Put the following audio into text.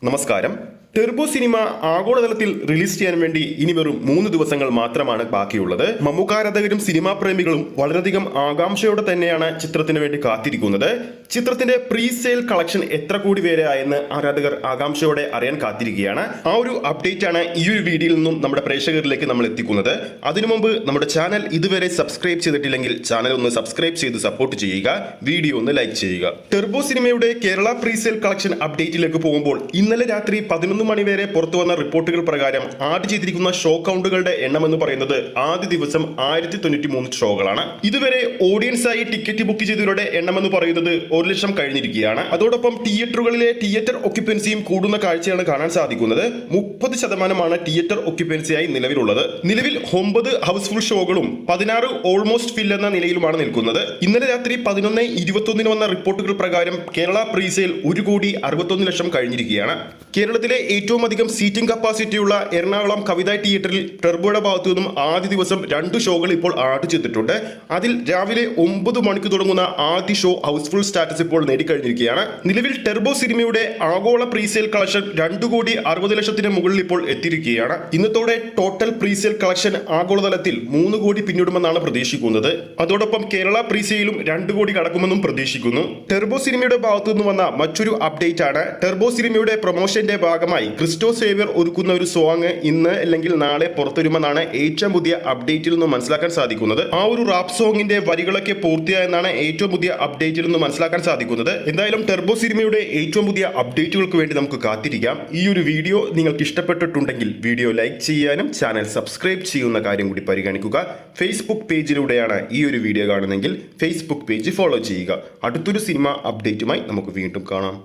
നമസ്കാരം. Turbo cinema ആഗോളതലത്തിൽ release ചെയ്യാൻ വേണ്ടി ഇനി വെറും 3 ദിവസങ്ങൾ മാത്രമാണ് ബാക്കിയുള്ളത്. മമ്മൂക്ക ആരാധകരും സിനിമാ പ്രേമികളും വളരെയധികം ആകാംക്ഷയോടെ തന്നെയാണ് ചിത്രത്തിന് വേണ്ടി കാത്തിരിക്കുന്നത്. ചിത്രത്തിന്റെ പ്രീ സെയിൽ കളക്ഷൻ എത്ര കോടി വരെ ആയെന്ന് ആരാധകർ ആകാംക്ഷയോടെ അറിയാൻ കാത്തിരിക്കുകയാണ്. ആ ഒരു അപ്ഡേറ്റ് ആണ് ഈ ഒരു വീഡിയോയിൽ നിന്നും നമ്മുടെ പ്രേക്ഷകരിലേക്ക് നമ്മൾ എത്തിക്കുന്നത്. അതിനു മുമ്പ് നമ്മുടെ ചാനൽ ഇതുവരെ സബ്സ്ക്രൈബ് ചെയ്തിട്ടില്ലെങ്കിൽ ചാനൽ ഒന്ന് സബ്സ്ക്രൈബ് ചെയ്ത് സപ്പോർട്ട് ചെയ്യുക, വീഡിയോ ഒന്ന് ലൈക്ക് ചെയ്യുക. ടെർബോ സിനിമയുടെ കേരള പ്രീ സെയിൽ കളക്ഷൻ അപ്ഡേറ്റിലേക്ക് പോകുമ്പോൾ ഇന്നലെ രാത്രി 11 മണി വരെ പുറത്തു വന്ന റിപ്പോർട്ടുകൾ പ്രകാരം ആഡ് ചെയ്തിരിക്കുന്ന ഷോ കൗണ്ടുകളുടെ എണ്ണം എന്ന് പറയുന്നത് ആദ്യ ദിവസം 1093 ഷോകളാണ്. ഇതുവരെ ഓഡിയൻസായി ടിക്കറ്റ് ബുക്ക് ചെയ്തവരുടെ എണ്ണം എന്ന് പറയുന്നത് 1 ലക്ഷം കഴിഞ്ഞിരിക്കുകയാണ്. അതോടൊപ്പം തിയേറ്ററുകളിലെ തിയേറ്റർ ഒക്യുപ്പൻസിയും കൂടുന്ന കാഴ്ചയാണ് കാണാൻ സാധിക്കുന്നത്. 30% തിയേറ്റർ ഒക്യുപ്പൻസിയായി നിലവിലുള്ളത്. നിലവിൽ 9 ഹൗസ്ഫുൾ ഷോകളും 16 ഓൾമോസ്റ്റ് ഫിൽ എന്ന നിലയിലുമാണ് നിൽക്കുന്നത്. ഇന്നലെ രാത്രി 11:21 വന്ന റിപ്പോർട്ടുകൾ പ്രകാരം കേരള പ്രീസെയിൽ 1,61,00,000 കഴിഞ്ഞിരിക്കുകയാണ്. കേരളത്തിലെ ഏറ്റവും അധികം സീറ്റിംഗ് കപ്പാസിറ്റിയുള്ള എറണാകുളം കവിത തിയേറ്ററിൽ ടെർബോയുടെ ഭാഗത്തു നിന്നും ആദ്യ ദിവസം 2 ഷോകൾ ഇപ്പോൾ ആഡ് ചെയ്തിട്ടുണ്ട്. അതിൽ രാവിലെ 9 മണിക്ക് തുടങ്ങുന്ന ആദ്യ ഷോ ഹൗസ്ഫുൾ സ്റ്റാറ്റസ് ഇപ്പോൾ നേടിക്കഴിഞ്ഞിരിക്കുകയാണ്. നിലവിൽ ടെർബോ സിനിമയുടെ ആഗോള പ്രീസെയിൽ കളക്ഷൻ 2,60,00,000 മുകളിൽ ഇപ്പോൾ എത്തിയിരിക്കുകയാണ്. ഇന്നത്തോടെ ടോട്ടൽ പ്രീസെയിൽ കളക്ഷൻ ആഗോളതലത്തിൽ 3 കോടി പിന്നിടുമെന്നാണ് പ്രതീക്ഷിക്കുന്നത്. അതോടൊപ്പം കേരള പ്രീസെയിലും 2 കോടി കടക്കുമെന്നും പ്രതീക്ഷിക്കുന്നു. ടെർബോ സിനിമയുടെ ഭാഗത്തു നിന്ന് വന്ന മറ്റൊരു അപ്ഡേറ്റ് ആണ്, ടെർബോ സിനിമയുടെ പ്രൊമോഷന്റെ ഭാഗമായി ക്രിസ്റ്റോ സേവ്യർ ഒരുക്കുന്ന ഒരു സോങ് ഇന്ന് അല്ലെങ്കിൽ നാളെ പുറത്തുവരുമെന്നാണ് ഏറ്റവും പുതിയ അപ്ഡേറ്റിൽ നിന്ന് മനസ്സിലാക്കാൻ സാധിക്കുന്നത്. ആ ഒരു റാപ്പ് സോങ്ങിന്റെ വരികളൊക്കെ പൂർത്തിയായെന്നാണ് ഏറ്റവും പുതിയ അപ്ഡേറ്റിൽ നിന്ന് മനസ്സിലാക്കാൻ സാധിക്കുന്നത്. എന്തായാലും ടെർബോ സിനിമയുടെ ഏറ്റവും പുതിയ അപ്ഡേറ്റുകൾക്ക് വേണ്ടി നമുക്ക് കാത്തിരിക്കാം. ഈ ഒരു വീഡിയോ നിങ്ങൾക്ക് ഇഷ്ടപ്പെട്ടിട്ടുണ്ടെങ്കിൽ വീഡിയോ ലൈക്ക് ചെയ്യാനും ചാനൽ സബ്സ്ക്രൈബ് ചെയ്യുന്ന കാര്യം കൂടി പരിഗണിക്കുക. ഫേസ്ബുക്ക് പേജിലൂടെയാണ് ഈ ഒരു വീഡിയോ കാണുന്നതെങ്കിൽ ഫേസ്ബുക്ക് പേജ് ഫോളോ ചെയ്യുക. അടുത്തൊരു സിനിമ അപ്ഡേറ്റുമായി നമുക്ക് വീണ്ടും കാണാം.